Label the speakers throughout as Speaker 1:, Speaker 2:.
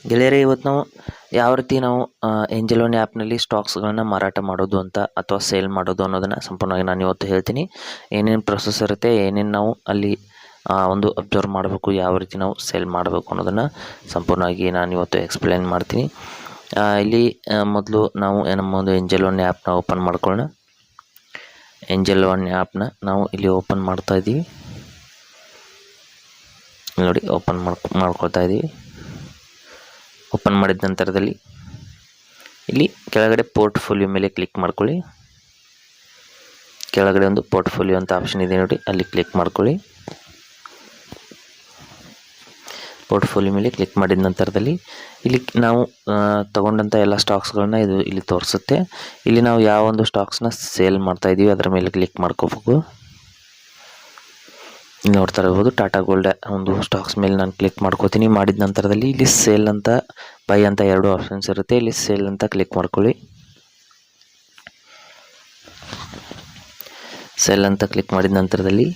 Speaker 1: ಗೆಳೆಯರೇ, ಇವತ್ತು ನಾವು ಯಾವ ರೀತಿ ನಾವು ಏಂಜಲ್ ಒನ್ ಆ್ಯಪ್ನಲ್ಲಿ ಸ್ಟಾಕ್ಸ್ಗಳನ್ನ ಮಾರಾಟ ಮಾಡೋದು ಅಂತ ಅಥವಾ ಸೇಲ್ ಮಾಡೋದು ಅನ್ನೋದನ್ನು ಸಂಪೂರ್ಣವಾಗಿ ನಾನು ಇವತ್ತು ಹೇಳ್ತೀನಿ. ಏನೇನು ಪ್ರೊಸೆಸ್ ಇರುತ್ತೆ, ಏನೇನು ನಾವು ಅಲ್ಲಿ ಒಂದು ಅಬ್ಸರ್ವ್ ಮಾಡಬೇಕು, ಯಾವ ರೀತಿ ನಾವು ಸೇಲ್ ಮಾಡಬೇಕು ಅನ್ನೋದನ್ನು ಸಂಪೂರ್ಣವಾಗಿ ನಾನು ಇವತ್ತು ಎಕ್ಸ್ಪ್ಲೇನ್ ಮಾಡ್ತೀನಿ. ಇಲ್ಲಿ ಮೊದಲು ನಾವು ನಮ್ಮ ಒಂದು ಏಂಜಲ್ ಒನ್ ಆ್ಯಪ್ನ ಓಪನ್ ಮಾಡ್ಕೊಳ್ಳೋಣ. ಏಂಜಲ್ ಒನ್ ಆ್ಯಪ್ನ ನಾವು ಇಲ್ಲಿ ಓಪನ್ ಮಾಡ್ತಾ ಇದ್ದೀವಿ. ನೋಡಿ, ಓಪನ್ ಮಾಡ್ಕೊಳ್ತಾ ಇದ್ದೀವಿ. ಓಪನ್ ಮಾಡಿದ ನಂತರದಲ್ಲಿ ಇಲ್ಲಿ ಕೆಳಗಡೆ ಪೋರ್ಟ್ಫೋಲಿಯೋ ಮೇಲೆ ಕ್ಲಿಕ್ ಮಾಡ್ಕೊಳ್ಳಿ. ಕೆಳಗಡೆ ಒಂದು ಪೋರ್ಟ್ಫೋಲಿಯೋ ಅಂತ ಆಪ್ಷನ್ ಇದೆ ನೋಡಿ, ಅಲ್ಲಿ ಕ್ಲಿಕ್ ಮಾಡ್ಕೊಳ್ಳಿ. ಪೋರ್ಟ್ಫೋಲಿಯೋ ಮೇಲೆ ಕ್ಲಿಕ್ ಮಾಡಿದ ನಂತರದಲ್ಲಿ ಇಲ್ಲಿ ನಾವು ತಗೊಂಡಂಥ ಎಲ್ಲ ಸ್ಟಾಕ್ಸ್ಗಳನ್ನ ಇದು ಇಲ್ಲಿ ತೋರಿಸುತ್ತೆ. ಇಲ್ಲಿ ನಾವು ಯಾವ ಒಂದು ಸ್ಟಾಕ್ಸ್ನ ಸೇಲ್ ಮಾಡ್ತಾ ಇದ್ದೀವಿ ಅದರ ಮೇಲೆ ಕ್ಲಿಕ್ ಮಾಡ್ಕೋಬೇಕು. ಇಲ್ಲಿ ನೋಡ್ತಾ ಇರ್ಬೋದು, ಟಾಟಾ ಗೋಲ್ಡ್ ಒಂದು ಸ್ಟಾಕ್ಸ್ ಮೇಲೆ ನಾನು ಕ್ಲಿಕ್ ಮಾಡ್ಕೋತೀನಿ. ಮಾಡಿದ ನಂತರದಲ್ಲಿ ಇಲ್ಲಿ ಸೇಲ್ ಅಂತ ಬೈ ಅಂತ ಎರಡು ಆಪ್ಷನ್ಸ್ ಇರುತ್ತೆ. ಇಲ್ಲಿ ಸೇಲ್ ಅಂತ ಕ್ಲಿಕ್ ಮಾಡ್ಕೊಳ್ಳಿ. ಸೇಲ್ ಅಂತ ಕ್ಲಿಕ್ ಮಾಡಿದ ನಂತರದಲ್ಲಿ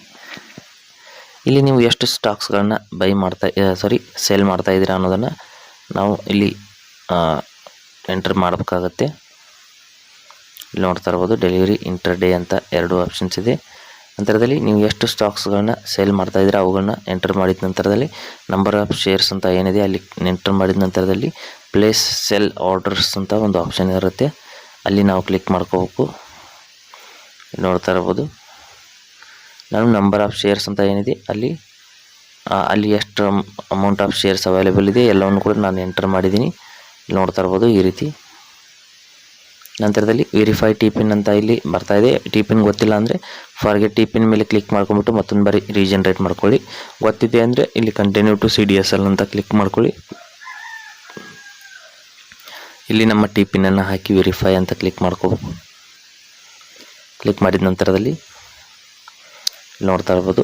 Speaker 1: ಇಲ್ಲಿ ನೀವು ಎಷ್ಟು ಸ್ಟಾಕ್ಸ್ಗಳನ್ನ ಸೇಲ್ ಮಾಡ್ತಾ ಇದ್ದೀರಾ ಅನ್ನೋದನ್ನು ನಾವು ಇಲ್ಲಿ ಎಂಟರ್ ಮಾಡಬೇಕಾಗತ್ತೆ. ಇಲ್ಲಿ ನೋಡ್ತಾ ಇರ್ಬೋದು, ಡೆಲಿವರಿ, ಇಂಟರ್ ಡೇ ಅಂತ ಎರಡು ಆಪ್ಷನ್ಸ್ ಇದೆ. ನಂತರದಲ್ಲಿ ನೀವು ಎಷ್ಟು ಸ್ಟಾಕ್ಸ್ಗಳನ್ನ ಸೇಲ್ ಮಾಡ್ತಾ ಇದ್ದೀರಾ ಅವುಗಳನ್ನ ಎಂಟರ್ ಮಾಡಿದ ನಂತರದಲ್ಲಿ ನಂಬರ್ ಆಫ್ ಶೇರ್ಸ್ ಅಂತ ಏನಿದೆ ಅಲ್ಲಿ ಎಂಟರ್ ಮಾಡಿದ ನಂತರದಲ್ಲಿ ಪ್ಲೇಸ್ ಸೆಲ್ ಆರ್ಡರ್ಸ್ ಅಂತ ಒಂದು ಆಪ್ಷನ್ ಇರುತ್ತೆ, ಅಲ್ಲಿ ನಾವು ಕ್ಲಿಕ್ ಮಾಡ್ಕೋಬೇಕು. ನೋಡ್ತಾ ಇರ್ಬೋದು, ನಾನು ನಂಬರ್ ಆಫ್ ಶೇರ್ಸ್ ಅಂತ ಏನಿದೆ ಅಲ್ಲಿ ಎಷ್ಟು ಅಮೌಂಟ್ ಆಫ್ ಶೇರ್ಸ್ ಅವೈಲೇಬಲ್ ಇದೆ ಎಲ್ಲವನ್ನು ಕೂಡ ನಾನು ಎಂಟರ್ ಮಾಡಿದ್ದೀನಿ. ನೋಡ್ತಾ ಇರ್ಬೋದು ಈ ರೀತಿ. ನಂತರದಲ್ಲಿ ವೆರಿಫೈ ಟಿ ಪಿನ್ ಅಂತ ಇಲ್ಲಿ ಬರ್ತಾ ಇದೆ. ಟಿ ಪಿನ್ ಗೊತ್ತಿಲ್ಲ ಅಂದರೆ ಫಾರ್ಗೆಟ್ ಟಿ ಪಿನ್ ಮೇಲೆ ಕ್ಲಿಕ್ ಮಾಡ್ಕೊಂಬಿಟ್ಟು ಮತ್ತೊಂದು ಬಾರಿ ರೀಜನರೇಟ್ ಮಾಡ್ಕೊಳ್ಳಿ. ಗೊತ್ತಿದೆ ಅಂದರೆ ಇಲ್ಲಿ ಕಂಟಿನ್ಯೂ ಟು CDSL ಅಂತ ಕ್ಲಿಕ್ ಮಾಡ್ಕೊಳ್ಳಿ. ಇಲ್ಲಿ ನಮ್ಮ ಟಿ ಪಿನ್ನನ್ನು ಹಾಕಿ ವೆರಿಫೈ ಅಂತ ಕ್ಲಿಕ್ ಮಾಡ್ಕೋಬೇಕು. ಕ್ಲಿಕ್ ಮಾಡಿದ ನಂತರದಲ್ಲಿ ನೋಡ್ತಾ ಇರ್ಬೋದು,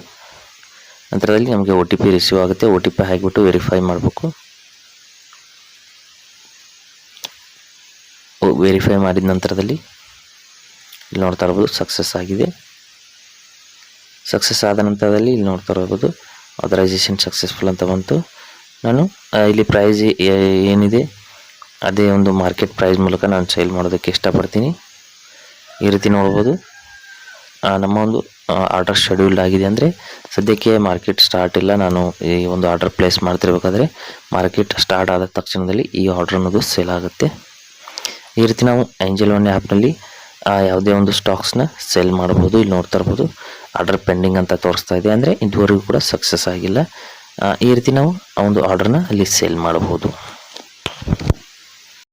Speaker 1: ನಂತರದಲ್ಲಿ ನಮಗೆ OTP ರಿಸೀವ್ ಆಗುತ್ತೆ. OTP ಹಾಕಿಬಿಟ್ಟು ವೆರಿಫೈ ಮಾಡಬೇಕು. ವೆರಿಫೈ ಮಾಡಿದ ನಂತರದಲ್ಲಿ ಇಲ್ಲಿ ನೋಡ್ತಾ ಇರ್ಬೋದು ಸಕ್ಸಸ್ ಆಗಿದೆ. ಸಕ್ಸಸ್ ಆದ ನಂತರದಲ್ಲಿ ಇಲ್ಲಿ ನೋಡ್ತಾ ಇರ್ಬೋದು ಆಥರೈಸೇಷನ್ ಸಕ್ಸಸ್ಫುಲ್ ಅಂತ ಬಂತು. ನಾನು ಇಲ್ಲಿ ಪ್ರೈಸ್ ಏನಿದೆ ಅದೇ ಒಂದು ಮಾರ್ಕೆಟ್ ಪ್ರೈಸ್ ಮೂಲಕ ನಾನು ಸೇಲ್ ಮಾಡೋದಕ್ಕೆ ಇಷ್ಟಪಡ್ತೀನಿ. ಈ ರೀತಿ ನೋಡ್ಬೋದು ನಮ್ಮ ಒಂದು ಆರ್ಡರ್ ಶೆಡ್ಯೂಲ್ಡ್ ಆಗಿದೆ. ಅಂದರೆ ಸದ್ಯಕ್ಕೆ ಮಾರ್ಕೆಟ್ ಸ್ಟಾರ್ಟ್ ಇಲ್ಲ. ನಾನು ಈ ಒಂದು ಆರ್ಡರ್ ಪ್ಲೇಸ್ ಮಾಡ್ತಿರ್ಬೇಕಾದ್ರೆ ಮಾರ್ಕೆಟ್ ಸ್ಟಾರ್ಟ್ ಆದ ತಕ್ಷಣದಲ್ಲಿ ಈ ಆರ್ಡರ್ ಅನ್ನೋದು ಸೇಲ್ ಆಗುತ್ತೆ. ಈ ರೀತಿ ನಾವು ಏಂಜಲ್ ಒನ್ ಆ್ಯಪ್ನಲ್ಲಿ ಯಾವುದೇ ಒಂದು ಸ್ಟಾಕ್ಸ್ನ ಸೇಲ್ ಮಾಡ್ಬೋದು. ಇಲ್ಲಿ ನೋಡ್ತಾ ಇರ್ಬೋದು ಆರ್ಡರ್ ಪೆಂಡಿಂಗ್ ಅಂತ ತೋರಿಸ್ತಾ ಇದೆ, ಅಂದರೆ ಇದುವರೆಗೂ ಕೂಡ ಸಕ್ಸಸ್ ಆಗಿಲ್ಲ. ಈ ರೀತಿ ನಾವು ಆ ಒಂದು ಆರ್ಡರ್ನ ಅಲ್ಲಿ ಸೇಲ್ ಮಾಡ್ಬೋದು.